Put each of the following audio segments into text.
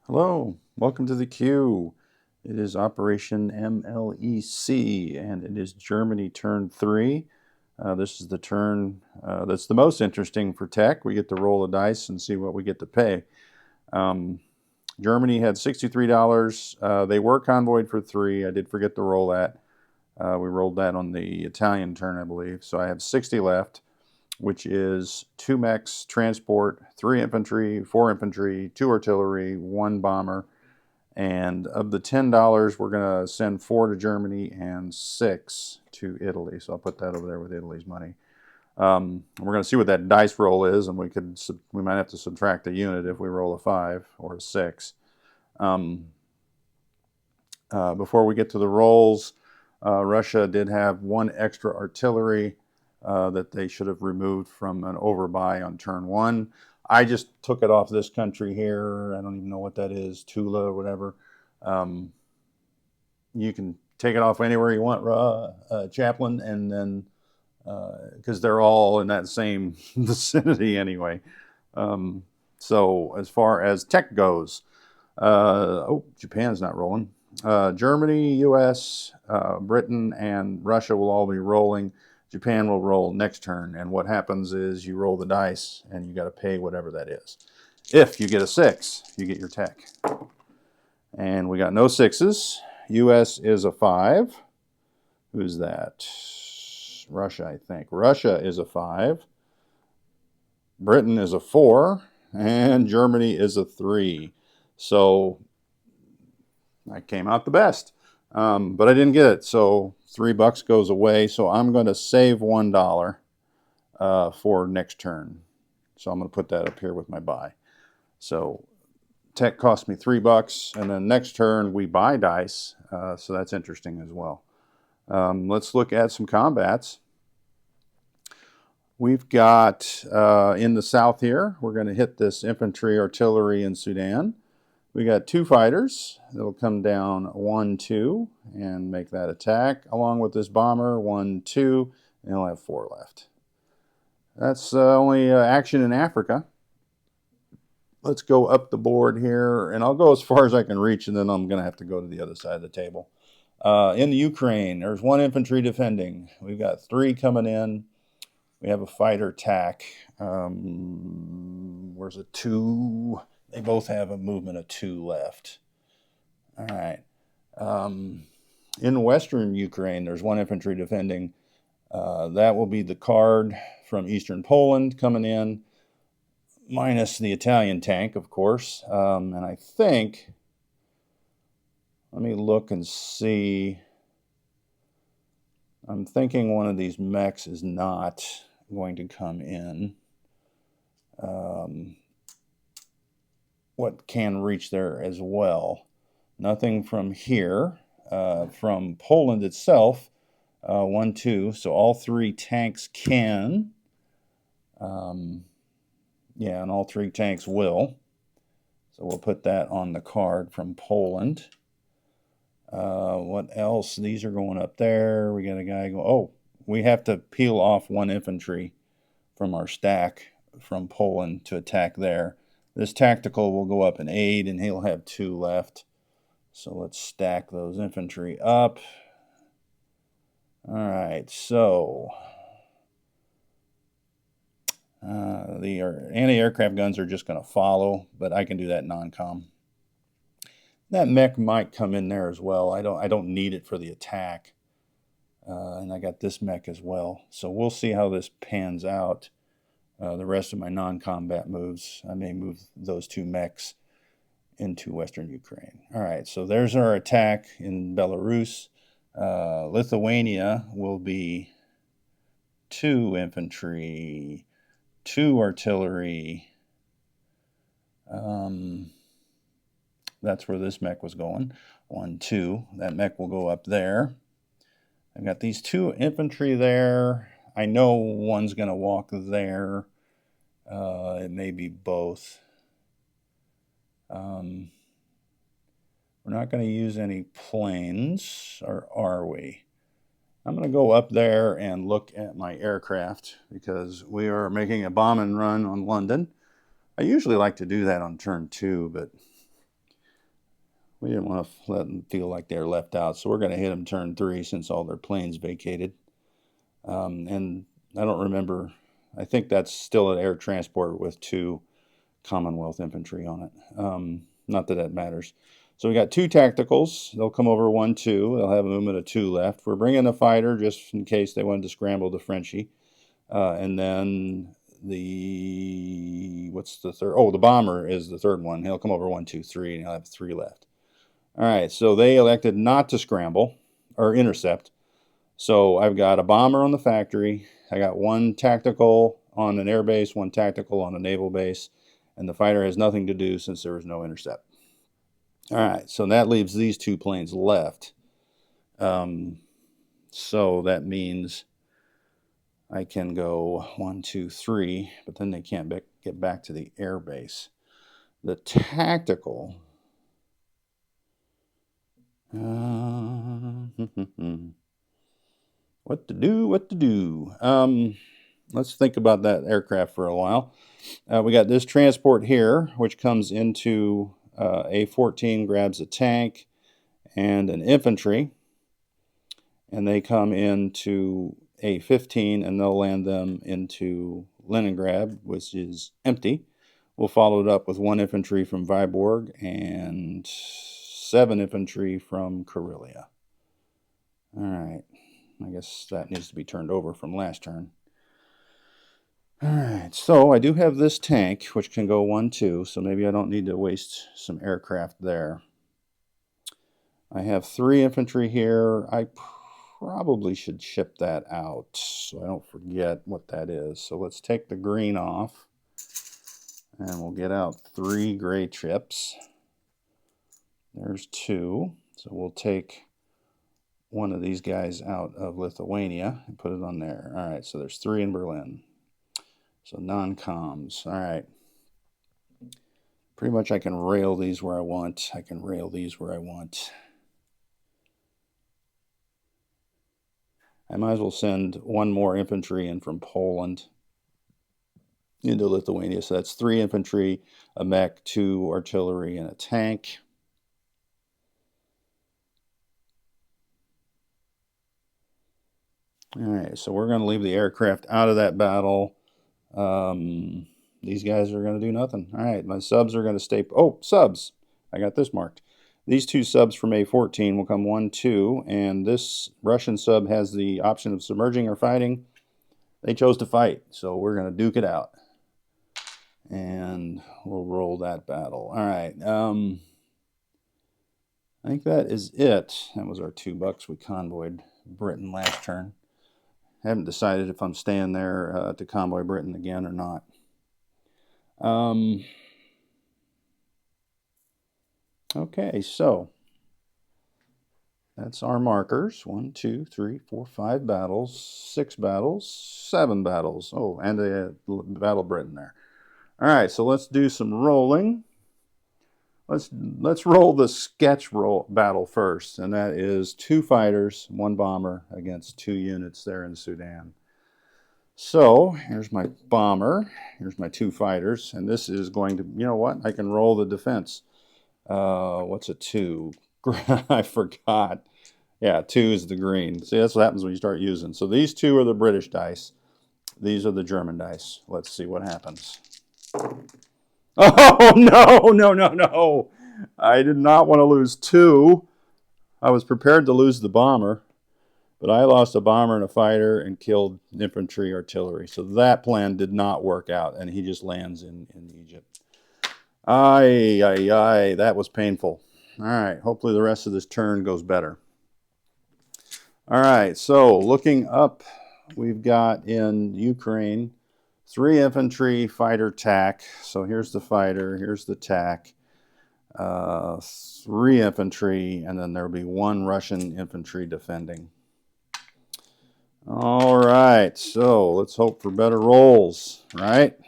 Hello, welcome to the queue. It is Operation MLEC, and it is Germany turn 3. This is the turn that's the most interesting for tech. We get to roll a dice and see what we get to pay. Um, Germany had $63. They were convoyed for 3. I did forget to roll that. We rolled that on the Italian turn, I believe. So I have 60 left, which is 2 mechs, transport, 3 infantry, 4 infantry, 2 artillery, 1 bomber. And of the $10, we're going to send 4 to Germany and 6 to Italy. So I'll put that over there with Italy's money. We're going to see what that dice roll is, and we might have to subtract a unit if we roll a 5 or a 6. Before we get to the rolls, Russia did have 1 extra artillery that they should have removed from an overbuy on turn 1. I just took it off this country here. I don't even know what that is, Tula or whatever. You can take it off anywhere you want, Chaplain, and then because they're all in that same vicinity anyway. So as far as tech goes, Japan's not rolling. Germany, U.S., Britain, and Russia will all be rolling. Japan will roll next turn, and what happens is you roll the dice, and you got to pay whatever that is. If you get a 6, you get your tech. And we got no 6s. U.S. is a 5. Who's that? Russia, I think. Russia is a 5. Britain is a 4. And Germany is a 3. So I came out the best. But I didn't get it. So $3 goes away. So I'm going to save $1 for next turn. So I'm going to put that up here with my buy. So tech cost me $3, and then next turn we buy dice. So that's interesting as well. Let's look at some combats. We've got in the south here, we're going to hit this infantry artillery in Sudan. We got 2 fighters that'll come down 1, 2 and make that attack, along with this bomber 1, 2, and he'll have 4 left. That's only action in Africa. Let's go up the board here, and I'll go as far as I can reach, and then I'm going to have to go to the other side of the table. In the Ukraine, there's 1 infantry defending. We've got 3 coming in. We have a fighter attack. Where's a 2? They both have a movement of 2 left. All right. In western Ukraine, there's 1 infantry defending. That will be the card from eastern Poland coming in, minus the Italian tank, of course. And I think, let me look and see. I'm thinking one of these mechs is not going to come in. What can reach there as well? Nothing from here. From Poland itself, 1, 2. So all 3 tanks can. Yeah, and all 3 tanks will. So we'll put that on the card from Poland. What else? These are going up there. We got a guy go. Oh, we have to peel off 1 infantry from our stack from Poland to attack there. This tactical will go up and aid, and he'll have 2 left. So let's stack those infantry up. All right, so the anti-aircraft guns are just going to follow, but I can do that non-com. That mech might come in there as well. I don't need it for the attack. And I got this mech as well. So we'll see how this pans out. The rest of my non-combat moves, I may move those 2 mechs into Western Ukraine. All right, so there's our attack in Belarus. Lithuania will be 2 infantry, 2 artillery. That's where this mech was going. 1, 2. That mech will go up there. I've got these 2 infantry there. I know one's going to walk there. It may be both. We're not going to use any planes, or are we? I'm going to go up there and look at my aircraft because we are making a bomb and run on London. I usually like to do that on turn 2, but We didn't want to let them feel like they're left out, so we're going to hit them turn 3 since all their planes vacated. And I don't remember. I think that's still an air transport with 2 Commonwealth infantry on it. Not that that matters. So we got 2 tacticals. They'll come over 1-2. They'll have a movement of 2 left. We're bringing a fighter just in case they wanted to scramble the Frenchie. And then what's the third? Oh, the bomber is the third one. He'll come over 1, 2, 3, and he'll have 3 left. All right, so they elected not to scramble or intercept. So I've got a bomber on the factory. I got 1 tactical on an air base, 1 tactical on a naval base, and the fighter has nothing to do since there was no intercept. All right, so that leaves these 2 planes left. So that means I can go 1, 2, 3, but then they can't get back to the air base. The tactical... what to do? Let's think about that aircraft for a while. We got this transport here, which comes into A-14, grabs a tank and an infantry, and they come into A-15, and they'll land them into Leningrad, which is empty. We'll follow it up with 1 infantry from Vyborg and 7 infantry from Karelia. All right. I guess that needs to be turned over from last turn. All right, so I do have this tank, which can go 1, 2, so maybe I don't need to waste some aircraft there. I have 3 infantry here. I probably should ship that out so I don't forget what that is. So let's take the green off, and we'll get out 3 gray chips. There's 2, so we'll take 1 of these guys out of Lithuania and put it on there. All right, so there's 3 in Berlin. So non-coms. All right. Pretty much I can rail these where I want. I can rail these where I want. I might as well send 1 more infantry in from Poland into Lithuania. So that's 3 infantry, a mech, 2 artillery, and a tank. All right, so we're going to leave the aircraft out of that battle. These guys are going to do nothing. All right, my subs are going to stay. Oh, subs. I got this marked. These 2 subs from A-14 will come 1, 2, and this Russian sub has the option of submerging or fighting. They chose to fight, so we're going to duke it out. And we'll roll that battle. All right. I think that is it. That was our $2 we convoyed Britain last turn. I haven't decided if I'm staying there to convoy Britain again or not. Okay, so that's our markers. 1, 2, 3, 4, 5 battles, 6 battles, 7 battles. Oh, and a Battle Britain there. All right, so let's do some rolling. Let's roll the sketch battle first, and that is 2 fighters, 1 bomber against 2 units there in Sudan. So here's my bomber, here's my 2 fighters, and this is going to, you know what? I can roll the defense. What's a 2? I forgot. Yeah, 2 is the green. See, that's what happens when you start using. So these 2 are the British dice. These are the German dice. Let's see what happens. Oh, no. I did not want to lose 2. I was prepared to lose the bomber, but I lost a bomber and a fighter and killed infantry artillery. So that plan did not work out, and he just lands in Egypt. Aye, that was painful. All right, hopefully the rest of this turn goes better. All right, so looking up, we've got in Ukraine 3 infantry, fighter, tac. So here's the fighter, here's the tac. 3 infantry, and then there'll be 1 Russian infantry defending. All right, so let's hope for better rolls, right?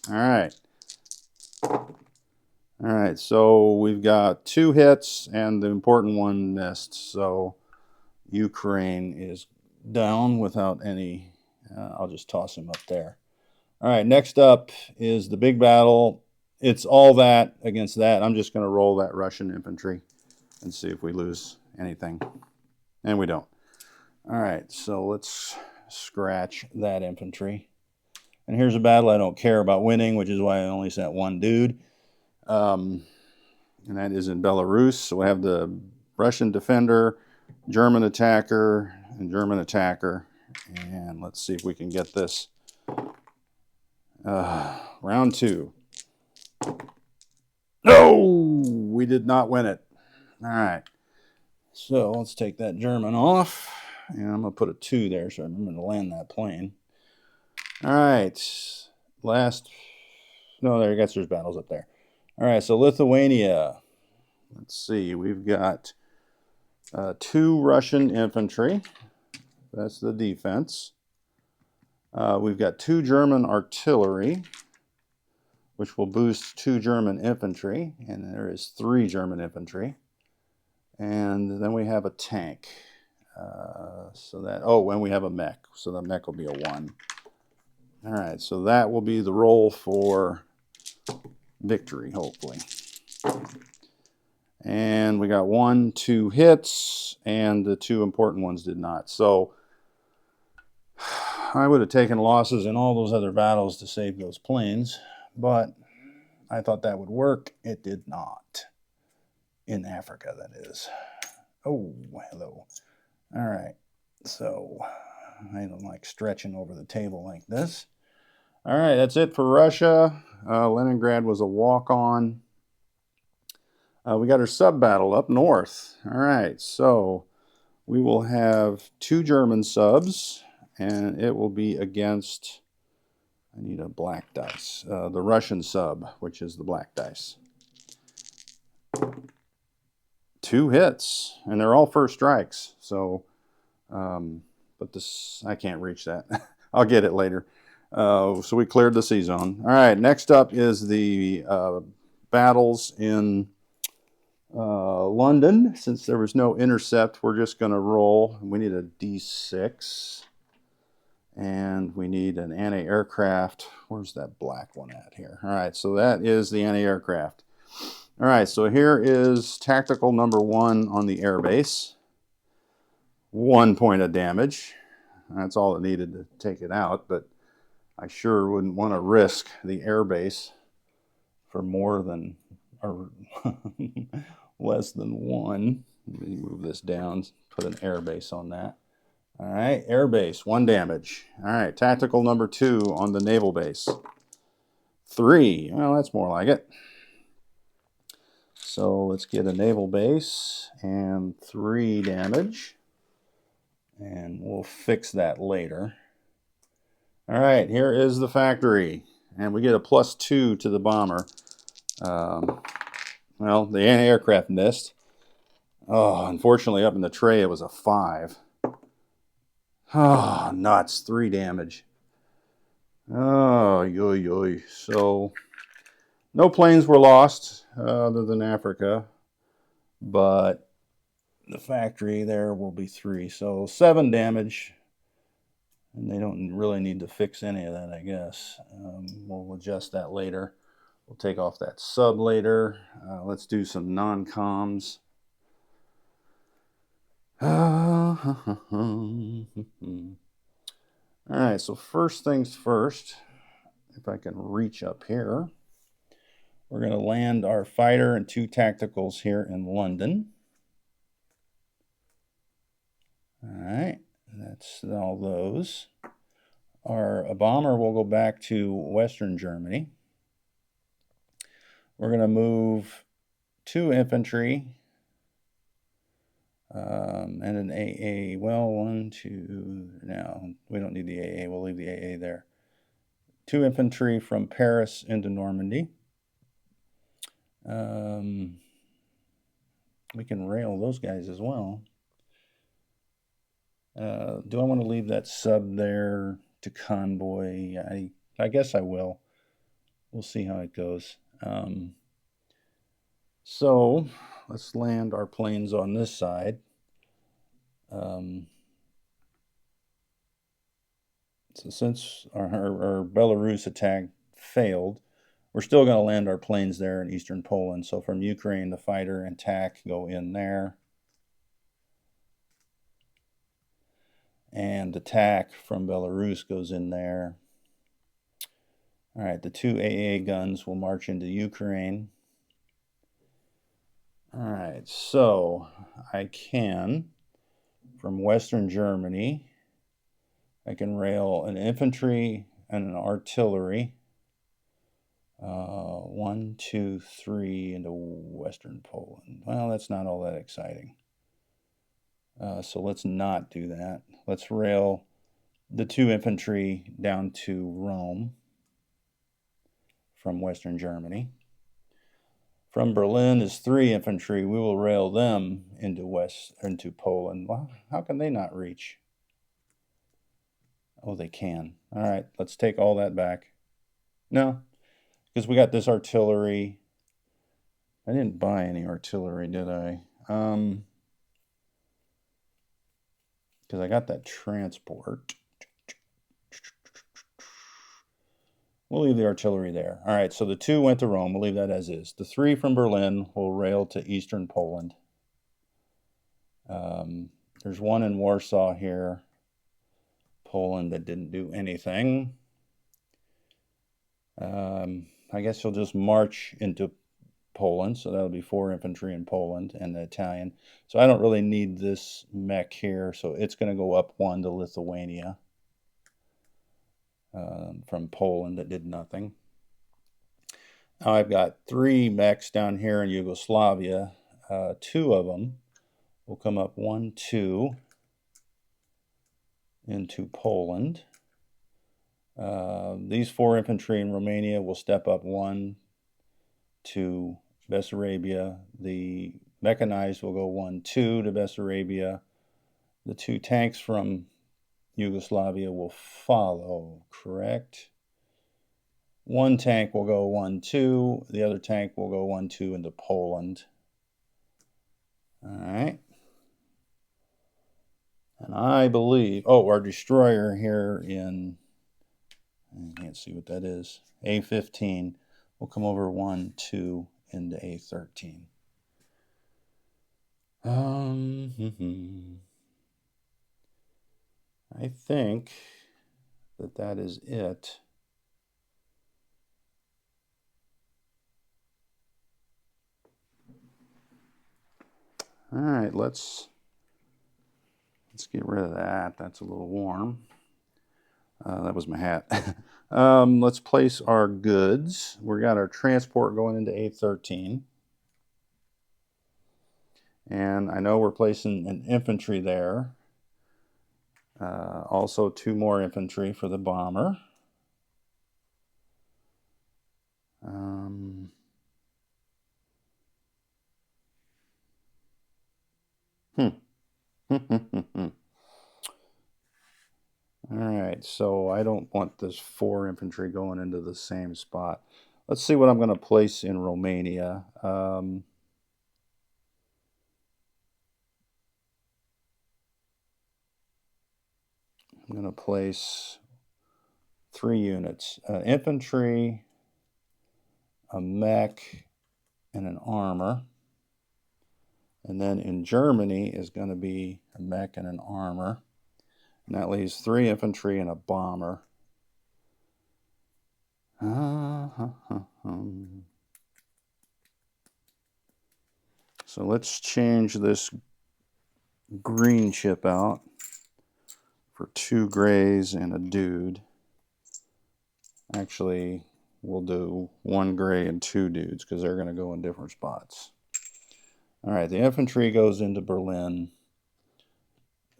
All right, so we've got 2 hits, and the important one missed. So Ukraine is down without any. I'll just toss him up there. All right, next up is the big battle. It's all that against that. I'm just going to roll that Russian infantry. and see if we lose anything. And we don't. All right, so let's scratch that infantry. And here's a battle I don't care about winning, which is why I only sent one dude. And that is in Belarus. So we have the Russian defender, German attacker, and German attacker. And let's see if we can get this. Round 2. No! We did not win it. All right. So let's take that German off. And I'm going to put a 2 there so I remember to land that plane. All right. No, there, I guess there's battles up there. All right, so Lithuania. Let's see. We've got 2 Russian infantry. That's the defense. We've got 2 German artillery, which will boost 2 German infantry. And there is 3 German infantry. And then we have a tank. And we have a mech. So the mech will be a 1. All right, so that will be the roll for victory, hopefully. And we got 1, 2 hits, and the 2 important ones did not. So I would have taken losses in all those other battles to save those planes, but I thought that would work. It did not. In Africa, that is. Oh, hello. All right, so I don't like stretching over the table like this. All right, that's it for Russia. Leningrad was a walk-on. We got our sub-battle up north. All right, so we will have 2 German subs, and it will be against, I need a black dice, the Russian sub, which is the black dice. 2 hits, and they're all first strikes. So, but this, I can't reach that. I'll get it later. So we cleared the sea zone. All right, next up is the battles in London. Since there was no intercept, we're just going to roll. We need a D6. And we need an anti-aircraft. Where's that black one at here? All right, so that is the anti-aircraft. All right, so here is tactical number 1 on the airbase. 1 point of damage. That's all it needed to take it out, but I sure wouldn't want to risk the airbase for more than or less than 1. Let me move this down, put an airbase on that. All right, airbase, 1 damage. All right, tactical number 2 on the naval base. 3, well, that's more like it. So let's get a naval base and 3 damage. And we'll fix that later. All right, here is the factory. And we get a +2 to the bomber. Well, the anti-aircraft missed. Oh, unfortunately, up in the tray, it was a 5. Oh, nuts. 3 damage. Oh, yoy, yoy. So, no planes were lost other than Africa. But the factory there will be 3. So, 7 damage. And they don't really need to fix any of that, I guess. We'll adjust that later. We'll take off that sub later. Let's do some non-coms. All right, so first things first, if I can reach up here, we're going to land our fighter and 2 tacticals here in London. All right, that's all those. A bomber will go back to Western Germany. We're going to move 2 infantry and an AA. Well, 1, 2. No, we don't need the AA. We'll leave the AA there. 2 infantry from Paris into Normandy. We can rail those guys as well. Do I want to leave that sub there to convoy? I guess I will. We'll see how it goes. So let's land our planes on this side. So since our Belarus attack failed, we're still going to land our planes there in eastern Poland. So from Ukraine, the fighter and TAC go in there. And the TAC from Belarus goes in there. All right, the 2 AA guns will march into Ukraine. All right, so I can, from Western Germany, I can rail an infantry and an artillery. 1, 2, 3 into Western Poland. Well, that's not all that exciting. So let's not do that. Let's rail the 2 infantry down to Rome from Western Germany. From Berlin is 3 infantry. We will rail them into Poland. Well, how can they not reach? Oh, they can. All right, let's take all that back. No, because we got this artillery. I didn't buy any artillery, did I? Because I got that transport. We'll leave the artillery there. All right, so the 2 went to Rome. We'll leave that as is. The 3 from Berlin will rail to eastern Poland. There's 1 in Warsaw here, Poland, that didn't do anything. I guess you'll just march into Poland, so that'll be 4 infantry in Poland and the Italian. So I don't really need this mech here, so it's going to go up 1 to Lithuania from Poland that did nothing. Now I've got 3 mechs down here in Yugoslavia. 2 of them will come up 1, 2 into Poland. These 4 infantry in Romania will step up 1 to Bessarabia. The mechanized will go 1, 2 to Bessarabia. The 2 tanks from Yugoslavia will follow, correct? 1 tank will go 1, 2. The other tank will go 1, 2 into Poland. All right. And I believe, oh, our destroyer here in, I can't see what that is, A15 will come over 1, 2 into A13. I think that is it. All right, let's get rid of that. That's a little warm. That was my hat. Let's place our goods. We got our transport going into A13. And I know we're placing an infantry there. Also 2 more infantry for the bomber. All right, so I don't want this 4 infantry going into the same spot. Let's see what I'm going to place in Romania. I'm going to place 3 units. Infantry, a mech, and an armor. And then in Germany is going to be a mech and an armor. And that leaves 3 infantry and a bomber. So let's change this green chip out for 2 grays and a dude. Actually, we'll do 1 gray and 2 dudes because they're going to go in different spots. All right, the infantry goes into Berlin.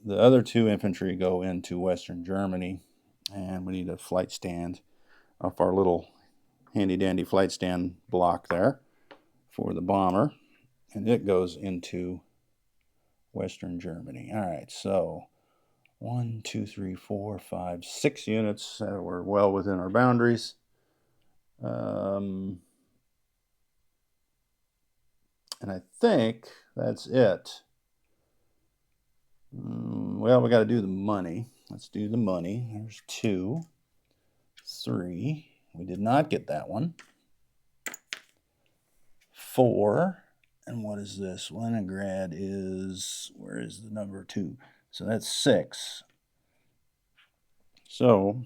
The other 2 infantry go into Western Germany. And we need a flight stand off our little handy-dandy flight stand block there for the bomber. And it goes into Western Germany. All right, so 1, 2, 3, 4, 5, 6 units. We're well within our boundaries. And I think that's it. Well, we got to do the money. Let's do the money. There's 2, 3. We did not get that one. 4. And what is this? Leningrad is, where is the number 2? So that's 6. So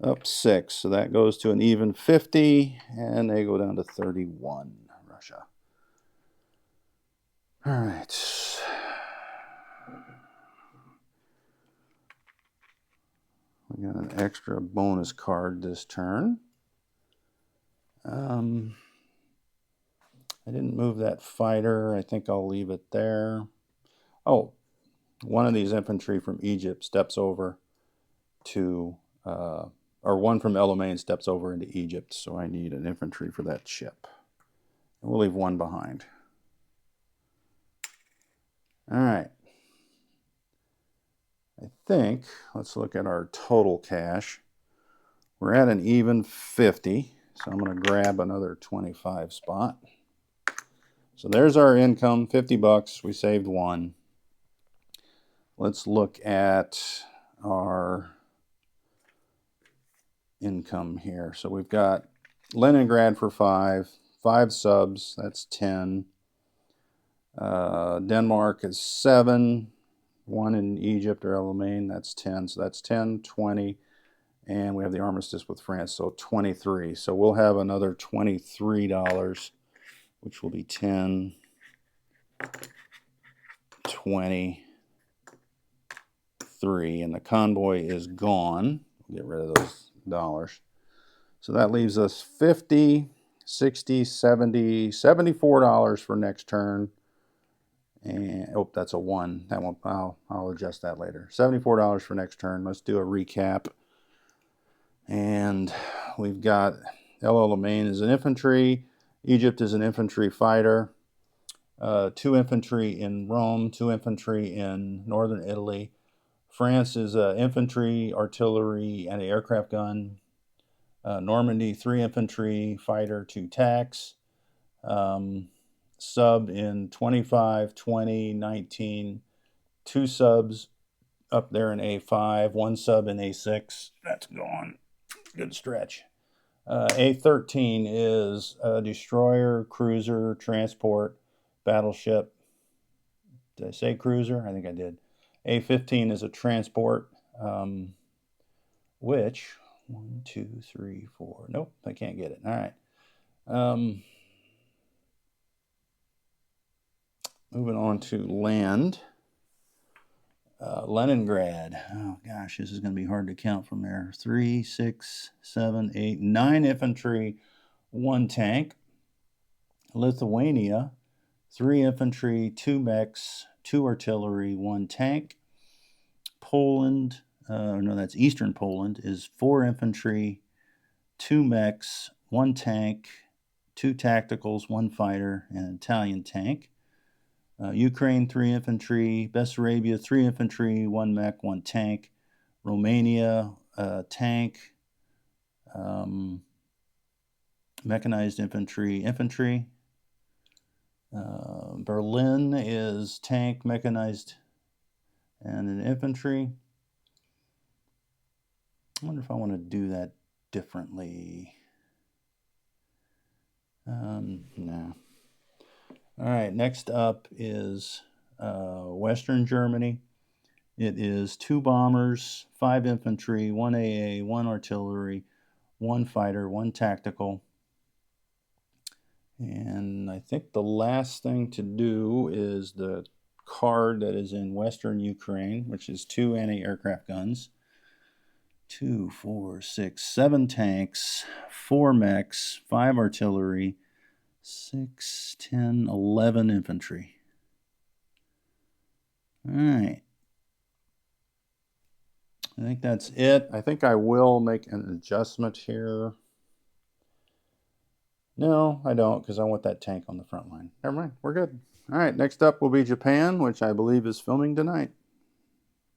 up 6. So that goes to an even 50, and they go down to 31, Russia. All right. We got an extra bonus card this turn. I didn't move that fighter. I think I'll leave it there. Oh, one of these infantry from Egypt steps over to, or one from El Alamein steps over into Egypt, so I need an infantry for that ship. And we'll leave one behind. All right. I think, let's look at our total cash. We're at an even 50, so I'm going to grab another 25 spot. So there's our income, 50 bucks. We saved 1. Let's look at our income here. So we've got Leningrad for 5 subs, that's 10. Denmark is 7. 1 in Egypt or El Alamein, that's 10. So that's 10, 20. And we have the armistice with France, so 23. So we'll have another $23, which will be 10, 20, 3. And the convoy is gone. We'll get rid of those dollars. So that leaves us 50, 60, 70, $74 for next turn. And oh, that's a 1. That one, I'll adjust that later. $74 for next turn. Let's do a recap. And we've got El Alamein as an infantry. Egypt is an infantry fighter. 2 infantry in Rome. 2 infantry in northern Italy. France is infantry, artillery, and an aircraft gun. Normandy, 3 infantry, fighter, 2 tanks. Sub in 25, 20, 19, 2 subs up there in A5, 1 sub in A6. That's gone. Good stretch. A13 is a destroyer, cruiser, transport, battleship. Did I say cruiser? I think I did. A15 is a transport, which, 1, 2, 3, 4. Nope, I can't get it. All right. Moving on to land. Leningrad. Oh gosh, this is going to be hard to count from there. 3, 6, 7, 8, 9 infantry, 1 tank. Lithuania, 3 infantry, 2 mechs, 2 artillery, 1 tank. Poland, no, that's Eastern Poland, is 4 infantry, 2 mechs, 1 tank, 2 tacticals, 1 fighter, and an Italian tank. Ukraine, 3 infantry. Bessarabia, 3 infantry, 1 mech, 1 tank. Romania, tank. Mechanized infantry. Berlin is tank, mechanized, and an infantry. I wonder if I want to do that differently. No. All right, next up is Western Germany. It is 2 bombers, 5 infantry, 1 AA, 1 artillery, 1 fighter, 1 tactical. And I think the last thing to do is the card that is in Western Ukraine, which is 2 anti-aircraft guns. 2, 4, 6, 7 tanks, 4 mechs, 5 artillery, 6, 10, 11 infantry. All right. I think that's it. I think I will make an adjustment here. No, I don't, because I want that tank on the front line. Never mind, we're good. All right, next up will be Japan, which I believe is filming tonight.